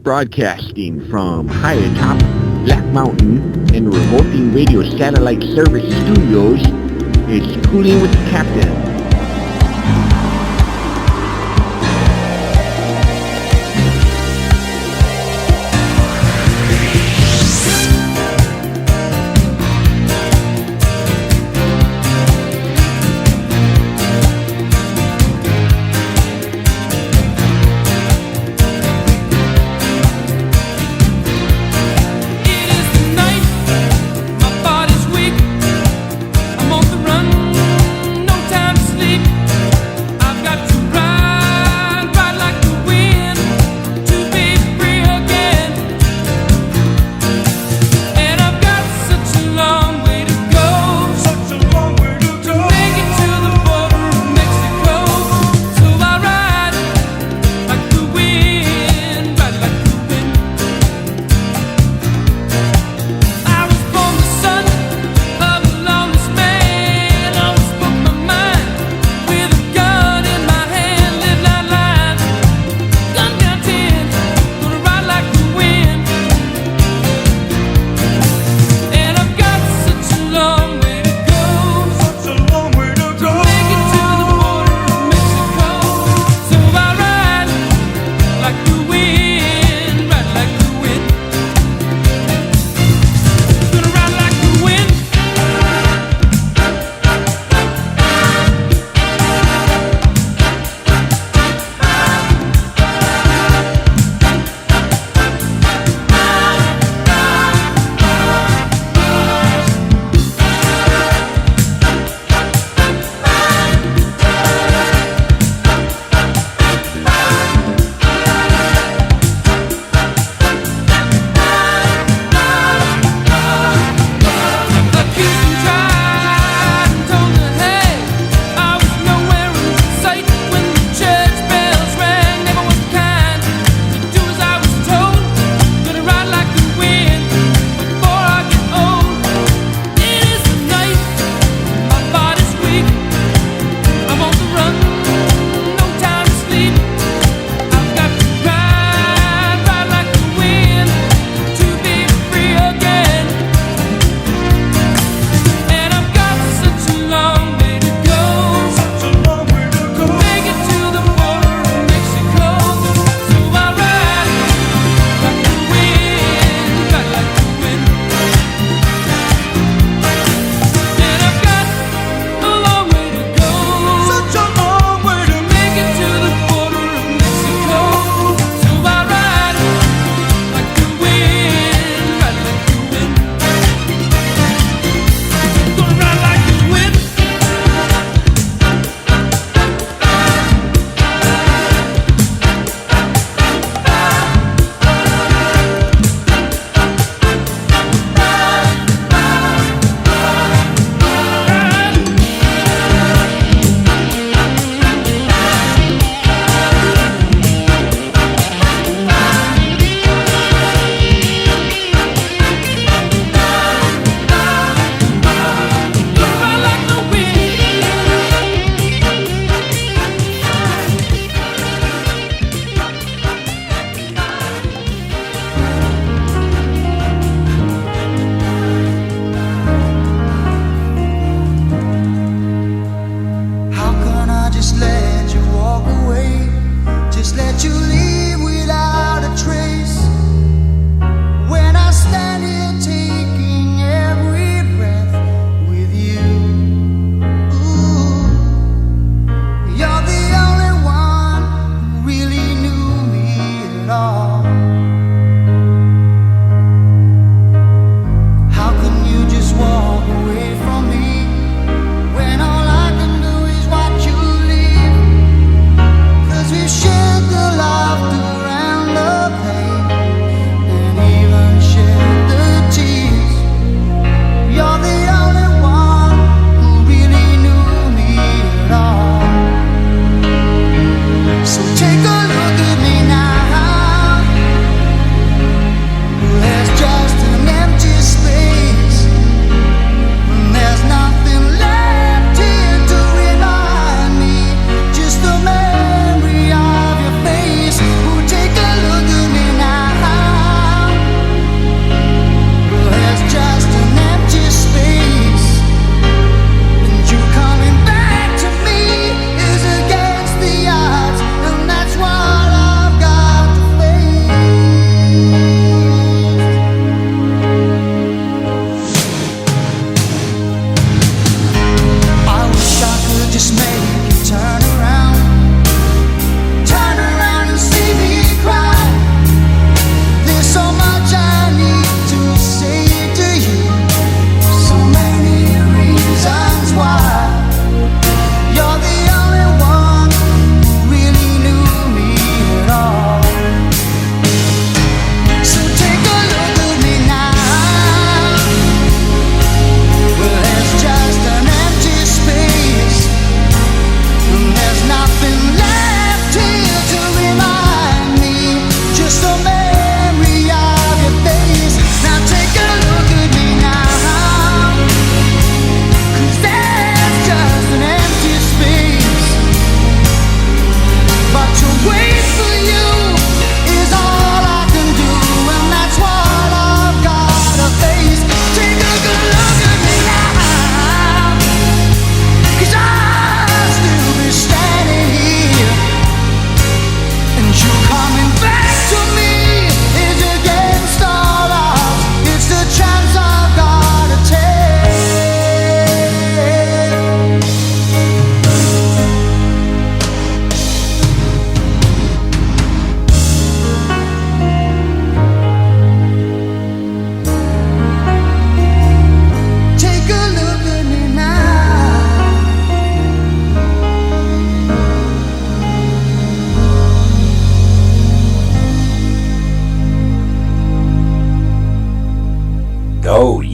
Broadcasting from high atop Black Mountain in revolting radio satellite service studios, it's Coolin with the Captain. Time to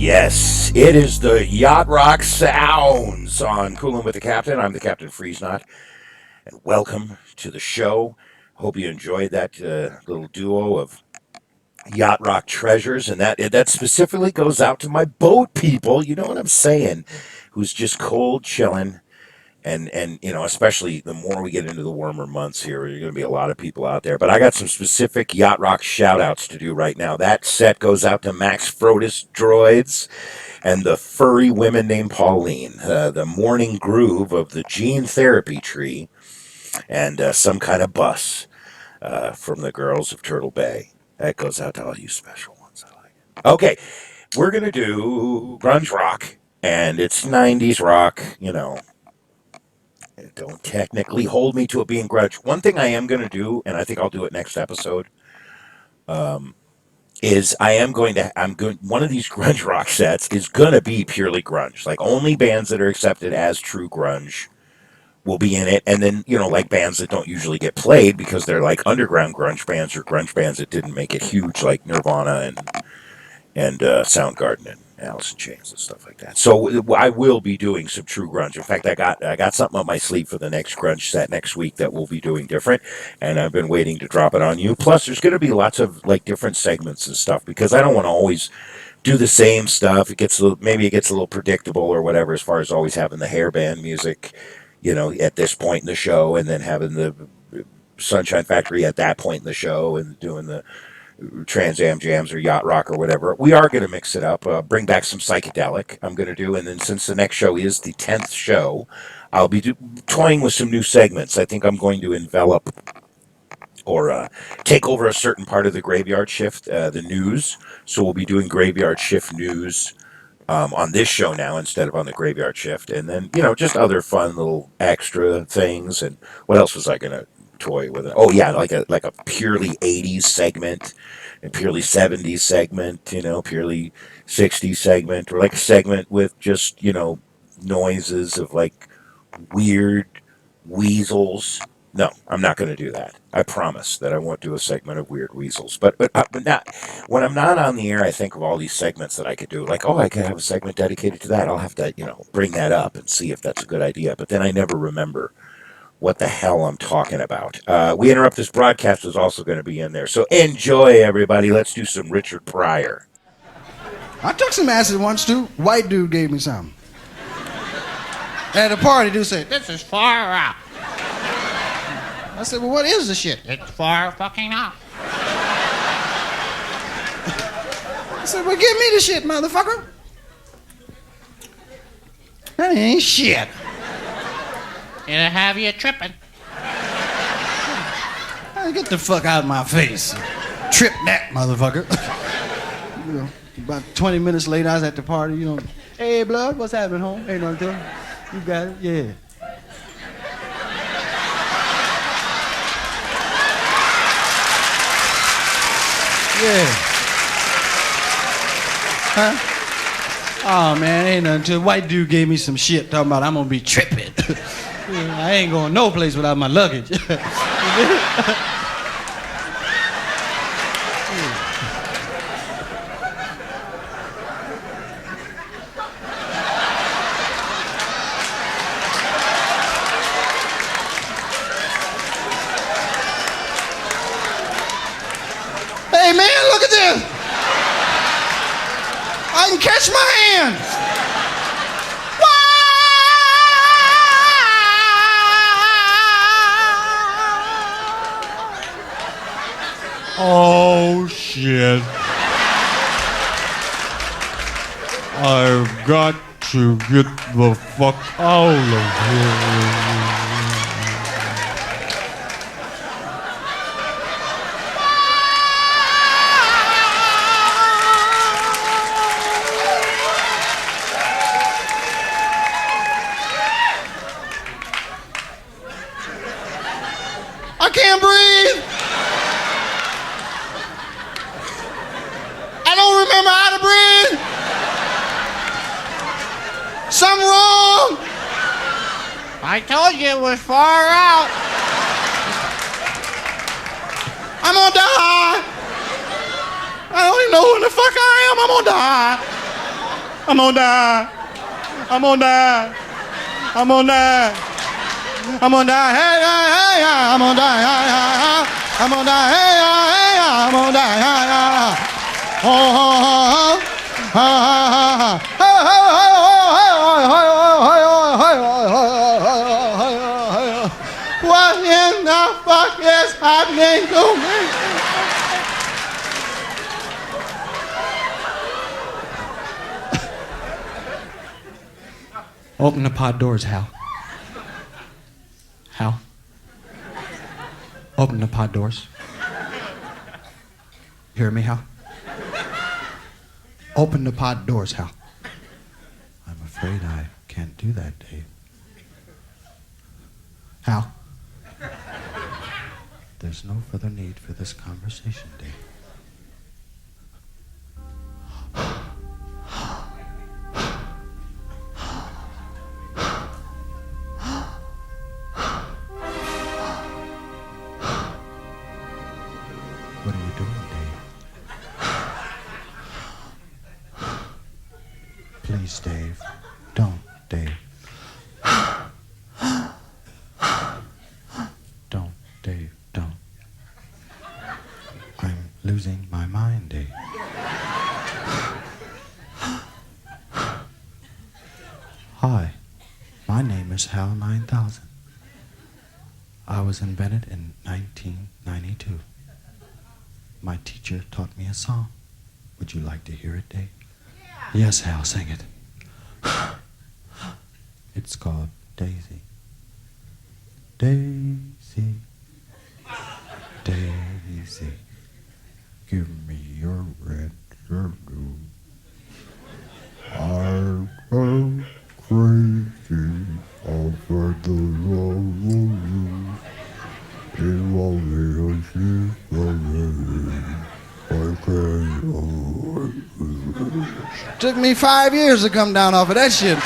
Yes, it is the Yacht Rock Sounds on Coolin with the Captain. I'm the Captain Freezknot, and welcome to the show. Hope you enjoyed that little duo of Yacht Rock treasures, and that specifically goes out to my boat people. You know what I'm saying? Who's just cold chilling. And especially the more we get into the warmer months here, there's going to be a lot of people out there. But I got some specific Yacht Rock shout outs to do right now. That set goes out to Max Frodis Droids and the furry women named Pauline, the morning groove of the gene therapy tree, and some kind of bus from the girls of Turtle Bay. That goes out to all you special ones. I like it. Okay, we're going to do grunge rock, and it's 90s rock, Don't technically hold me to it being grunge. One thing I am going to do, and I think I'll do it next episode, is one of these grunge rock sets is going to be purely grunge. Like only bands that are accepted as true grunge will be in it. And then, like bands that don't usually get played because they're like underground grunge bands or grunge bands that didn't make it huge, like Nirvana and Soundgarden and Alice in Chains and stuff like that. So I will be doing some true grunge. In fact, I got something up my sleeve for the next grunge set next week that we'll be doing different, and I've been waiting to drop it on you. Plus, there's going to be lots of like different segments and stuff because I don't want to always do the same stuff. Maybe it gets a little predictable or whatever as far as always having the hairband music, at this point in the show, and then having the Sunshine Factory at that point in the show, and doing the Trans Am Jams or Yacht Rock or whatever. We are going to mix it up, bring back some psychedelic. I'm going to do, and then since the next show is the 10th show, I'll be toying with some new segments. I think I'm going to envelop or take over a certain part of the graveyard shift, the news. So we'll be doing graveyard shift news on this show now instead of on the graveyard shift, and then just other fun little extra things. And what else was I going to toy with it? Oh yeah, like a purely 80s segment and purely 70s segment, purely 60s segment, or like a segment with just noises of like weird weasels. No, I'm not going to do that. I promise that I won't do a segment of weird weasels. But not when I'm not on the air. I think of all these segments that I could do. Like, I could have a segment dedicated to that. I'll have to bring that up and see if that's a good idea. But then I never remember what the hell I'm talking about. We Interrupt This Broadcast is also going to be in there. So enjoy, everybody. Let's do some Richard Pryor. I took some acid once, too. White dude gave me some. At a party, dude said, "This is far out." I said, "Well, what is the shit?" "It's far fucking out." I said, "Well, give me the shit, motherfucker." That ain't shit. It'll have you tripping. Get the fuck out of my face. Trip that, motherfucker. About 20 minutes later, I was at the party, "Hey, blood, what's happening, home? Ain't nothing to it. You got it? Yeah." Yeah. Huh? Oh, man, ain't nothing to it. White dude gave me some shit talking about I'm gonna be tripping. I ain't going no place without my luggage. Hey, man, look at this. I can catch my hand. Oh, shit. I've got to get the fuck out of here. I can't breathe. I don't remember how to breathe. Something wrong. I told you it was far out. I'm gonna die. I don't even know who the fuck I am. I'm gonna die. I'm gonna die. I'm gonna die. I'm gonna die. I'm gonna die. Hey, hey, hey, hey. I'm gonna die. Hey, hey, hey. I'm gonna die. Hey, hey, hey, hey. I'm gonna die. Hey, hey, hey. Oh, oh, oh, oh. What in the fuck is happening to me? Open the pod doors, Hal. Hal. Open the pod doors. Hear me, Hal? Open the pod doors, Hal. I'm afraid I can't do that, Dave. Hal? There's no further need for this conversation, Dave. What are you doing, Dave? Please, Dave. Don't, Dave. Don't, Dave, don't. I'm losing my mind, Dave. Hi, my name is Hal 9000. I was invented in 1992. My teacher taught me a song. Would you like to hear it, Dave? Yeah. Yes, Hal, sing it. It's called Daisy. Daisy, Daisy, give me your red surdo. I go crazy over the love of you. It won't be a sheep for me. Took me 5 years to come down off of that shit.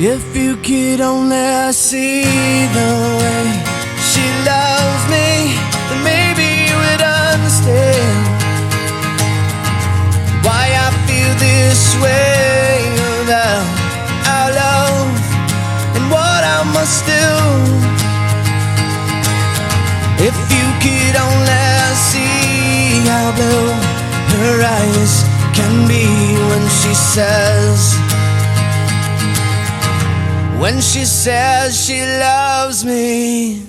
If you could only see the way she loves me, then maybe you would understand why I feel this way about our love and what I must do. If you could only see how blue her eyes can be when she says she loves me.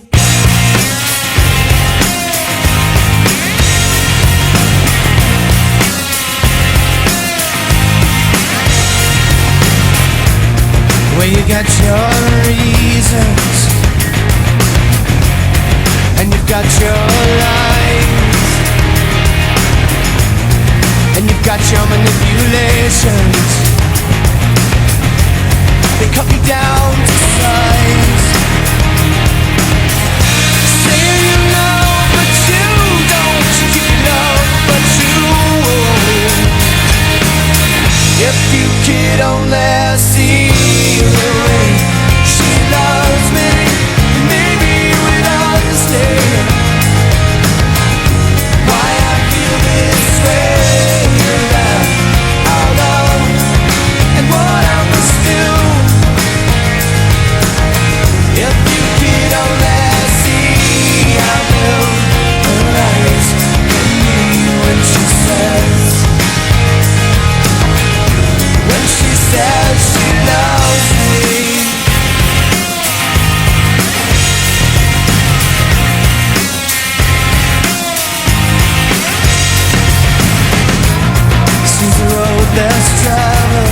Well, you got your reasons and you've got your lies and you've got your manipulations. They cut me down to size. Say you love, but you don't. You keep your love, but you won't. If you could only see the way she loves me, maybe you would understand why I feel this way about our love and what I must do. If you could only see how blue her eyes can be when she says she loves me. Seems the road less traveled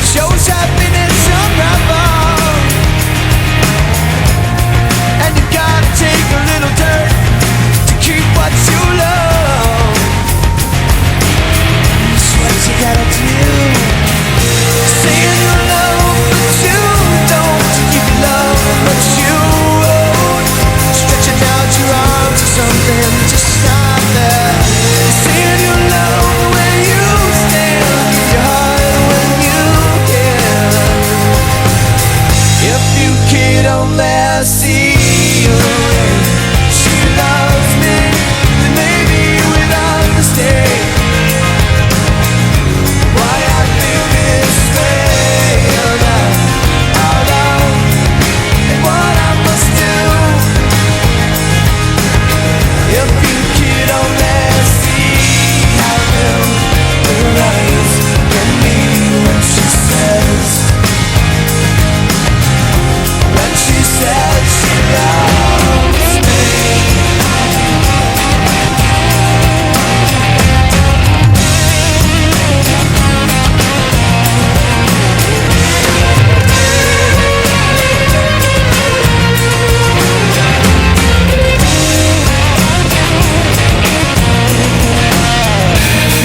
shows happiness unraveled, and you gotta take a little dirt to keep what you love. That's what you gotta do. Saying you love, but you don't. You give your love, but you won't. Stretching out your arms or something, just stop that. Saying you love when you stand, give your heart when you can. If you could only see the way she loves me, then maybe you would understand why I feel this way about our love and what I must do. If you could only see how blue her eyes can be when she says she loves me.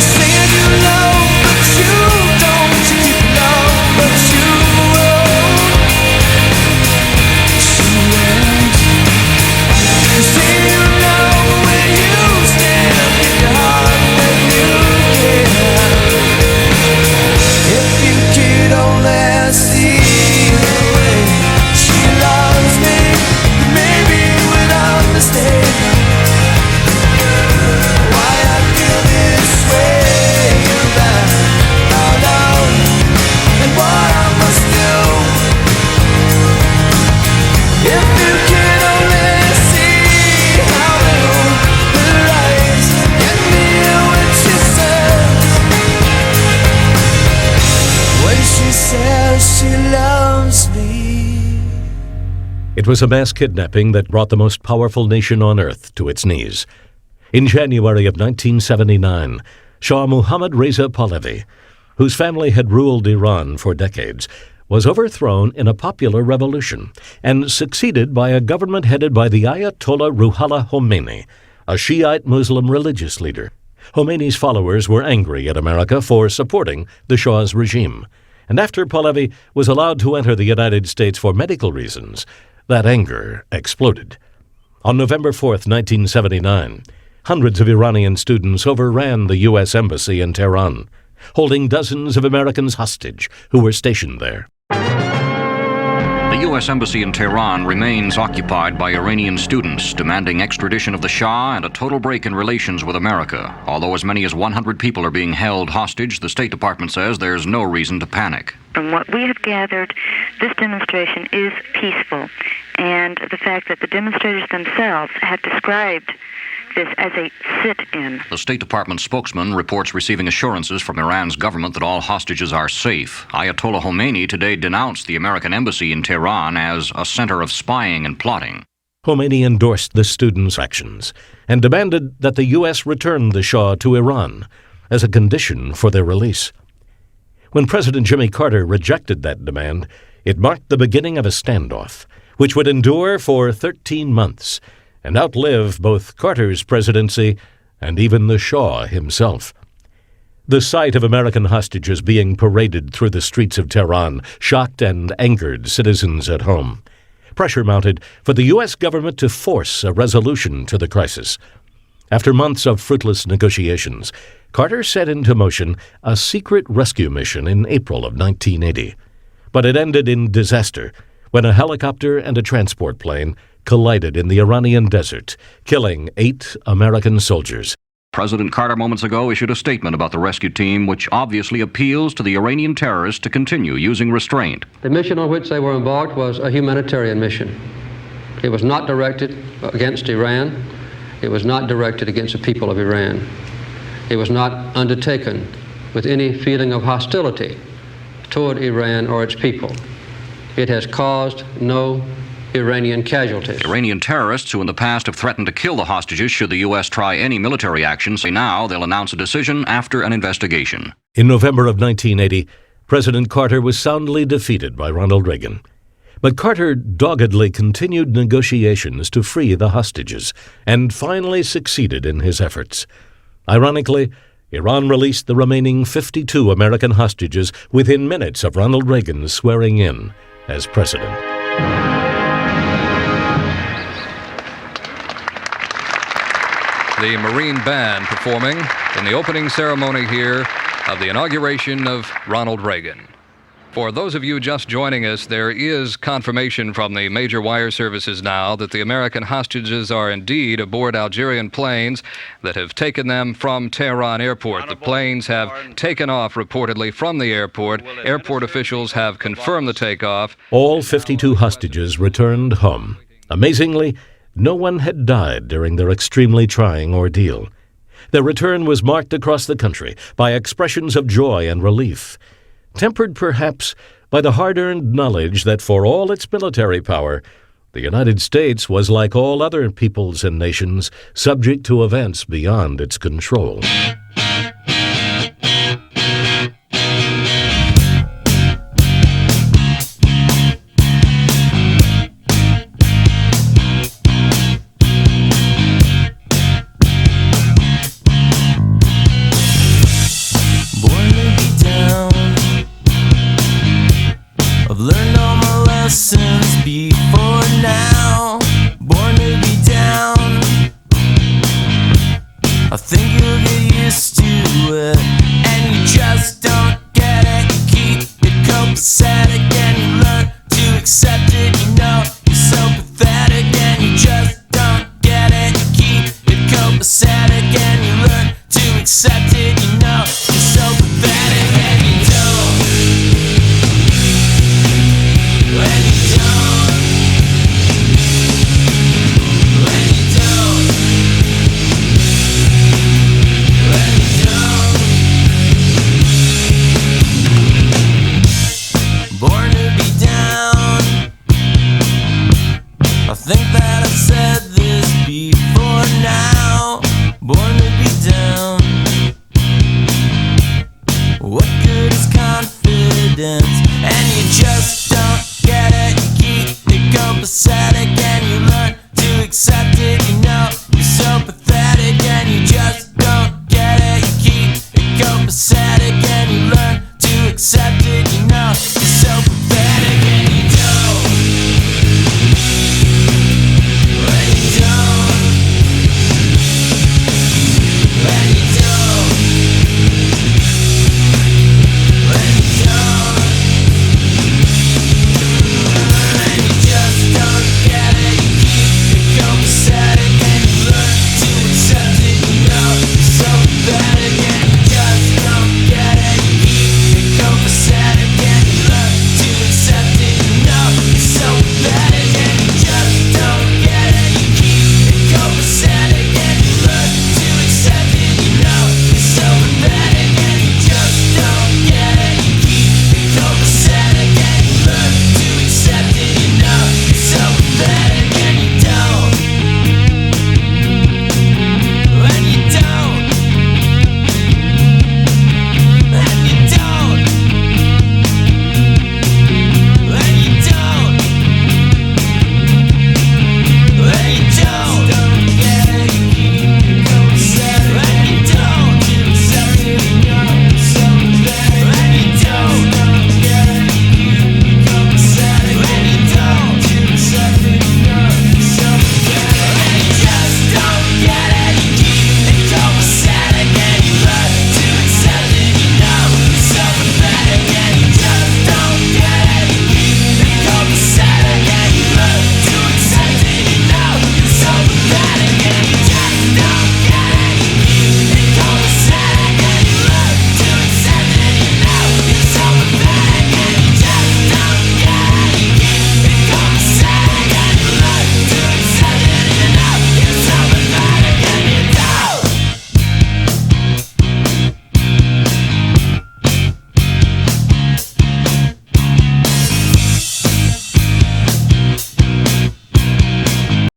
Saying you love, but you don't. You keep love, but you won't. She won't. Say you love when you stand, give your heart when you can. If you could only see the way she loves me, maybe you would understand why I feel this way about our love and what I must do. If you could only see how blue her eyes can be when she says she loves me. It was a mass kidnapping that brought the most powerful nation on earth to its knees. In January of 1979, Shah Muhammad Reza Pahlavi, whose family had ruled Iran for decades, was overthrown in a popular revolution and succeeded by a government headed by the Ayatollah Ruhollah Khomeini, a Shiite Muslim religious leader. Khomeini's followers were angry at America for supporting the Shah's regime, and after Pahlavi was allowed to enter the United States for medical reasons, that anger exploded. On November 4, 1979, hundreds of Iranian students overran the U.S. Embassy in Tehran. holding dozens of Americans hostage who were stationed there. The U.S. Embassy in Tehran remains occupied by Iranian students demanding extradition of the Shah and a total break in relations with America. Although as many as 100 people are being held hostage, the State Department says there's no reason to panic. From what we have gathered, this demonstration is peaceful, and the fact that the demonstrators themselves have described this as a sit-in. The State Department spokesman reports receiving assurances from Iran's government that all hostages are safe. Ayatollah Khomeini today denounced the American embassy in Tehran as a center of spying and plotting. Khomeini endorsed the students' actions and demanded that the U.S. return the Shah to Iran as a condition for their release. When President Jimmy Carter rejected that demand, it marked the beginning of a standoff, which would endure for 13 months and outlive both Carter's presidency and even the Shah himself. The sight of American hostages being paraded through the streets of Tehran shocked and angered citizens at home. Pressure mounted for the U.S. government to force a resolution to the crisis. After months of fruitless negotiations, Carter set into motion a secret rescue mission in April of 1980. But it ended in disaster when a helicopter and a transport plane collided in the Iranian desert, killing 8 American soldiers. President Carter moments ago issued a statement about the rescue team, which obviously appeals to the Iranian terrorists to continue using restraint. The mission on which they were embarked was a humanitarian mission. It was not directed against Iran. It was not directed against the people of Iran. It was not undertaken with any feeling of hostility toward Iran or its people. It has caused no Iranian casualties. Iranian terrorists who in the past have threatened to kill the hostages should the U.S. try any military action say now they'll announce a decision after an investigation. In November of 1980, President Carter was soundly defeated by Ronald Reagan. But Carter doggedly continued negotiations to free the hostages and finally succeeded in his efforts. Ironically, Iran released the remaining 52 American hostages within minutes of Ronald Reagan's swearing in as president. The Marine Band performing in the opening ceremony here of the inauguration of Ronald Reagan. For those of you just joining us, there is confirmation from the major wire services now that the American hostages are indeed aboard Algerian planes that have taken them from Tehran Airport. The planes have taken off reportedly from the airport. Airport officials have confirmed the takeoff. All 52 hostages returned home. Amazingly, no one had died during their extremely trying ordeal. Their return was marked across the country by expressions of joy and relief, tempered perhaps by the hard-earned knowledge that for all its military power, the United States was like all other peoples and nations, subject to events beyond its control. Learned all my lessons before now. Born to be down. I think you'll get used to it, and you just don't get it. Keep it copacetic, and you learn to accept it. You know you're so pathetic, and you just don't get it. Keep it copacetic, and you learn to accept it. You know you're so pathetic, and you don't. When you don't, when you don't, when you don't. Born to be down. I think that I've said this before now. Born to be down. What good is confidence?